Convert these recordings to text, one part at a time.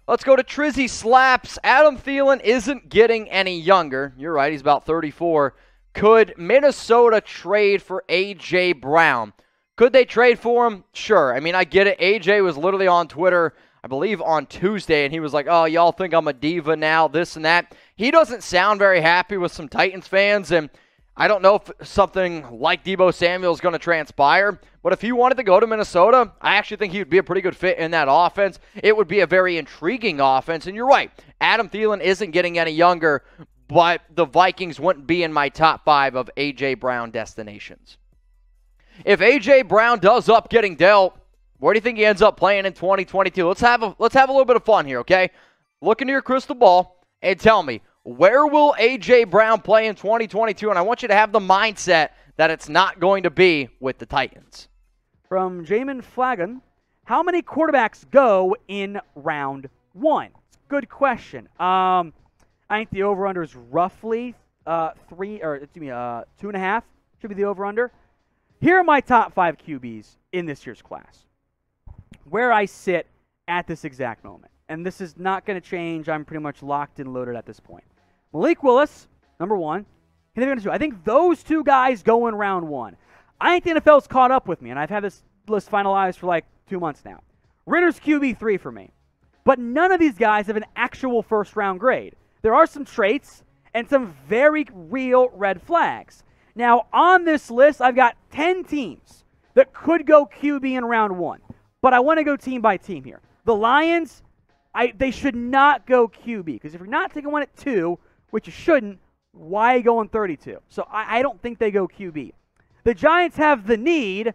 Let's go to Trizzy Slaps. Adam Thielen isn't getting any younger. You're right, he's about 34. Could Minnesota trade for A.J. Brown? Could they trade for him? Sure. I mean, I get it. A.J. was literally on Twitter, I believe on Tuesday, and he was like, oh, y'all think I'm a diva now, this and that. He doesn't sound very happy with some Titans fans, and I don't know if something like Deebo Samuel is going to transpire, but if he wanted to go to Minnesota, I actually think he would be a pretty good fit in that offense. It would be a very intriguing offense, and you're right. Adam Thielen isn't getting any younger, but the Vikings wouldn't be in my top 5 of A.J. Brown destinations. If A.J. Brown does up getting dealt, where do you think he ends up playing in 2022? Let's have a little bit of fun here, okay? Look into your crystal ball and tell me, where will A.J. Brown play in 2022? And I want you to have the mindset that it's not going to be with the Titans. From Jamin Flaggan, how many quarterbacks go in round 1? Good question. I think the over-under is roughly 2.5 should be the over-under. Here are my top 5 QBs in this year's class, where I sit at this exact moment. And this is not going to change. I'm pretty much locked and loaded at this point. Malik Willis, number 1. I think those 2 guys go in round 1. I think the NFL's caught up with me, and I've had this list finalized for like 2 months now. Ritter's QB3 for me. But none of these guys have an actual first-round grade. There are some traits and some very real red flags. Now, on this list, I've got 10 teams that could go QB in round 1. But I want to go team by team here. The Lions, they should not go QB. Because if you're not taking one at 2, which you shouldn't, why go on 32? So I don't think they go QB. The Giants have the need,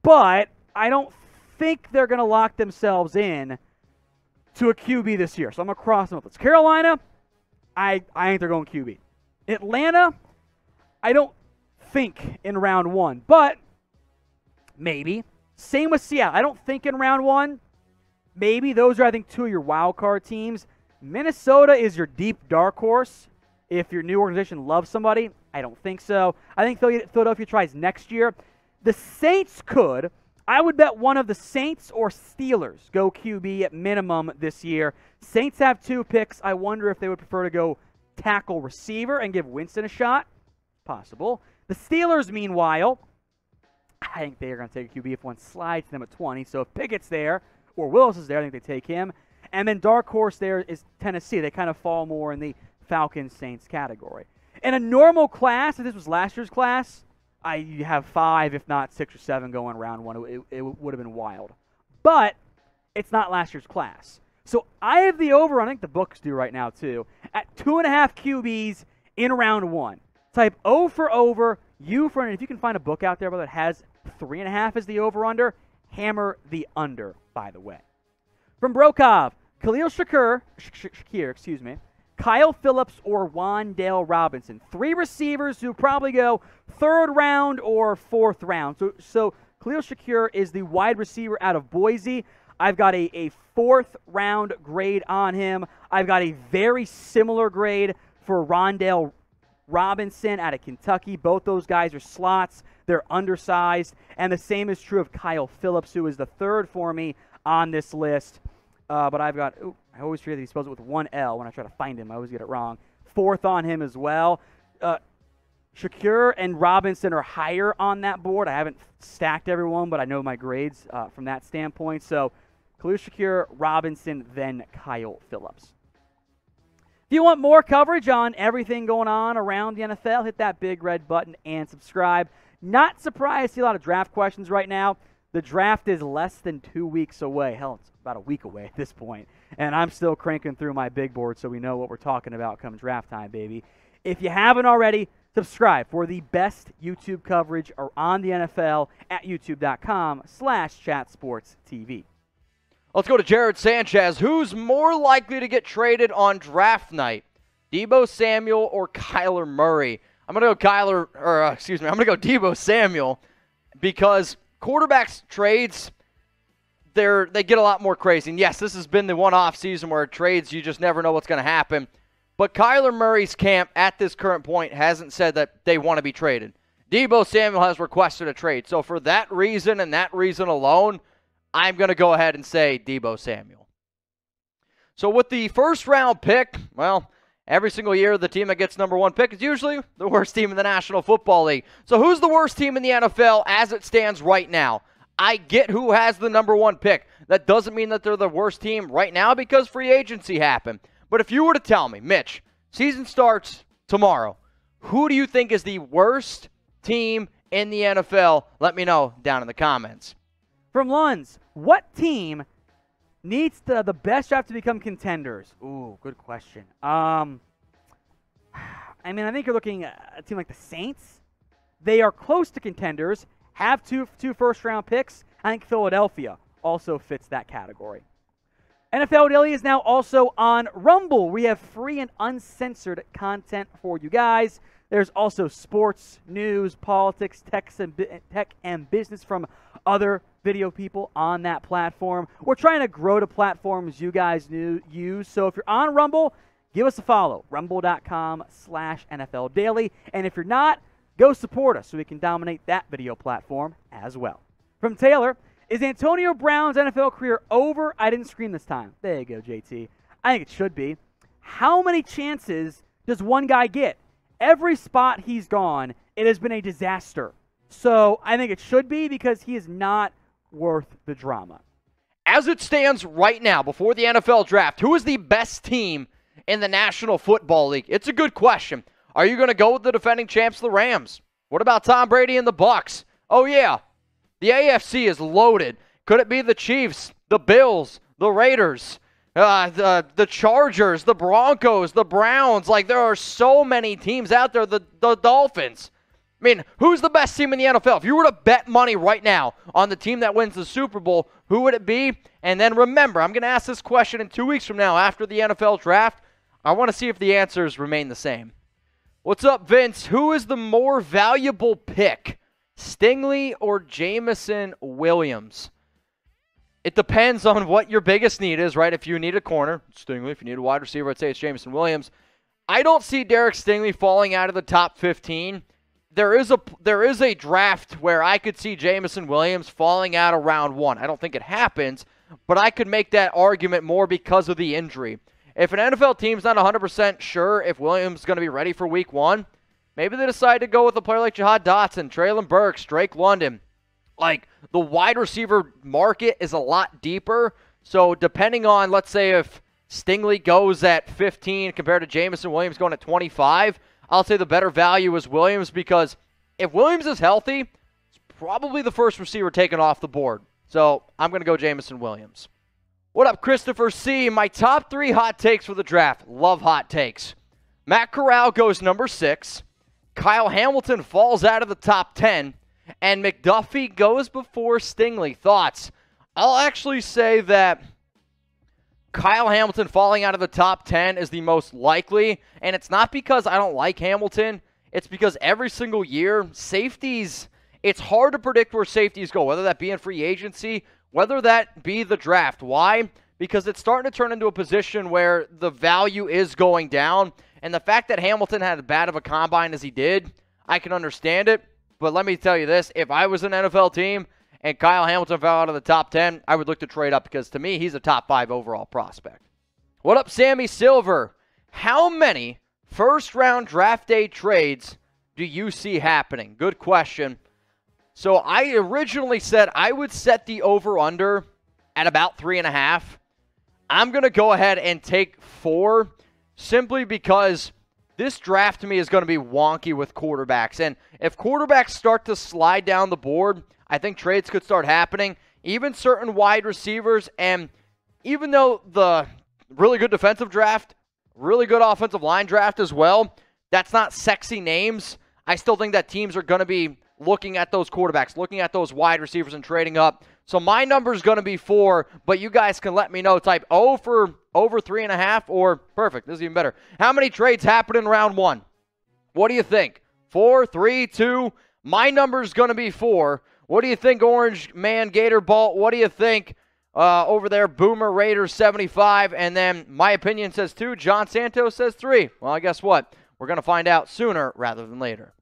but I don't think they're going to lock themselves in to a QB this year. So I'm going to cross them up. It's Carolina, I think they're going QB. Atlanta, I don't think in round 1, but maybe. Same with Seattle. I don't think in round 1. Maybe. Those are, I think, 2 of your wild card teams. Minnesota is your deep dark horse. If your new organization loves somebody, I don't think so. I think Philadelphia tries next year. The Saints could. I would bet one of the Saints or Steelers go QB at minimum this year. Saints have 2 picks. I wonder if they would prefer to go tackle receiver and give Winston a shot. Possible. The Steelers, meanwhile, I think they are going to take a QB if one slides them at 20. So if Pickett's there or Willis is there, I think they take him. And then dark horse there is Tennessee. They kind of fall more in the Falcons-Saints category. In a normal class, if this was last year's class, you have 5, if not 6 or 7 going round 1. It would have been wild. But it's not last year's class. So I have the over, I think the books do right now too, at 2.5 QBs in round 1. Type O for over, U for under. If you can find a book out there that has 3.5 as the over-under, hammer the under, by the way. From Brokov, Khalil Shakir, Kyle Phillips, or Wan'Dale Robinson. 3 receivers who probably go 3rd round or 4th round. So Khalil Shakir is the wide receiver out of Boise. I've got a 4th round grade on him. I've got a very similar grade for Wan'Dale Robinson out of Kentucky. Both those guys are slots. They're undersized. And the same is true of Kyle Phillips, who is the 3rd for me on this list. But I've got, I always forget that he spells it with 1 L when I try to find him. I always get it wrong. 4th on him as well. Shakir and Robinson are higher on that board. I haven't stacked everyone, but I know my grades from that standpoint. So Khalil Shakir, Robinson, then Kyle Phillips. If you want more coverage on everything going on around the NFL, hit that big red button and subscribe. Not surprised to see a lot of draft questions right now. The draft is less than 2 weeks away. Hell, it's about a week away at this point. And I'm still cranking through my big board so we know what we're talking about come draft time, baby. If you haven't already, subscribe for the best YouTube coverage on the NFL at youtube.com/chatsportstv. Let's go to Jared Sanchez. Who's more likely to get traded on draft night? Deebo Samuel or Kyler Murray? I'm going to go I'm going to go Deebo Samuel because quarterbacks trades, they get a lot more crazy. And yes, this has been the one off season where trades, you just never know what's going to happen. But Kyler Murray's camp at this current point hasn't said that they want to be traded. Deebo Samuel has requested a trade. So for that reason and that reason alone, I'm going to go ahead and say Deebo Samuel. So with the first round pick, well, every single year the team that gets number 1 pick is usually the worst team in the National Football League. So who's the worst team in the NFL as it stands right now? I get who has the number 1 pick. That doesn't mean that they're the worst team right now because free agency happened. But if you were to tell me, Mitch, season starts tomorrow, who do you think is the worst team in the NFL? Let me know down in the comments. From Lunds, what team needs the best draft to become contenders? Ooh, good question. I think you're looking at a team like the Saints. They are close to contenders, have two first-round picks. I think Philadelphia also fits that category. NFL Daily is now also on Rumble. We have free and uncensored content for you guys. There's also sports, news, politics, tech and business from other video people on that platform. We're trying to grow the platforms you guys use. So if you're on Rumble, give us a follow. Rumble.com/NFL Daily. And if you're not, go support us so we can dominate that video platform as well. From Taylor, is Antonio Brown's NFL career over? I didn't scream this time. There you go, JT. I think it should be. How many chances does one guy get? Every spot he's gone, it has been a disaster. So I think it should be because he is not worth the drama. As it stands right now, before the NFL draft, who is the best team in the National Football League? It's a good question. Are you going to go with the defending champs, the Rams? What about Tom Brady and the Bucs? Oh, yeah. The AFC is loaded. Could it be the Chiefs, the Bills, the Raiders, the Chargers, the Broncos, the Browns? Like, there are so many teams out there. The Dolphins. I mean, who's the best team in the NFL? If you were to bet money right now on the team that wins the Super Bowl, who would it be? And then remember, I'm going to ask this question in 2 weeks from now after the NFL draft. I want to see if the answers remain the same. What's up, Vince? Who is the more valuable pick, Stingley or Jameson Williams? It depends on what your biggest need is, right? If you need a corner, it's Stingley. If you need a wide receiver, I'd say it's Jameson Williams. I don't see Derek Stingley falling out of the top 15. There is a draft where I could see Jameson Williams falling out of round 1. I don't think it happens, but I could make that argument more because of the injury. If an NFL team's not 100% sure if Williams is going to be ready for week 1, maybe they decide to go with a player like Jahad Dotson, Traylon Burks, Drake London. Like, the wide receiver market is a lot deeper, so depending on, let's say, if Stingley goes at 15 compared to Jameson Williams going at 25, I'll say the better value is Williams because if Williams is healthy, it's probably the first receiver taken off the board. So I'm going to go Jameson Williams. What up, Christopher C? My top 3 hot takes for the draft. Love hot takes. Matt Corral goes number 6. Kyle Hamilton falls out of the top 10. And McDuffie goes before Stingley. Thoughts? I'll actually say that Kyle Hamilton falling out of the top 10 is the most likely, and it's not because I don't like Hamilton. It's because every single year, safeties, it's hard to predict where safeties go, whether that be in free agency, whether that be the draft. Why? Because it's starting to turn into a position where the value is going down, and the fact that Hamilton had as bad of a combine as he did, I can understand it, but let me tell you this, if I was an NFL team, and Kyle Hamilton fell out of the top 10, I would look to trade up because, to me, he's a top 5 overall prospect. What up, Sammy Silver? How many first-round draft day trades do you see happening? Good question. So I originally said I would set the over-under at about 3.5. I'm going to go ahead and take 4 simply because this draft to me is going to be wonky with quarterbacks. And if quarterbacks start to slide down the board, I think trades could start happening. Even certain wide receivers, and even though the really good defensive draft, really good offensive line draft as well, that's not sexy names. I still think that teams are going to be looking at those quarterbacks, looking at those wide receivers and trading up. So my number is going to be 4, but you guys can let me know. Type O for over 3.5 or perfect. This is even better. How many trades happen in round 1? What do you think? 4, 3, 2? My number is going to be 4. What do you think, Orange Man Gator Bolt? What do you think over there, Boomer Raiders 75? And then my opinion says 2. John Santos says 3. Well, guess what? We're going to find out sooner rather than later.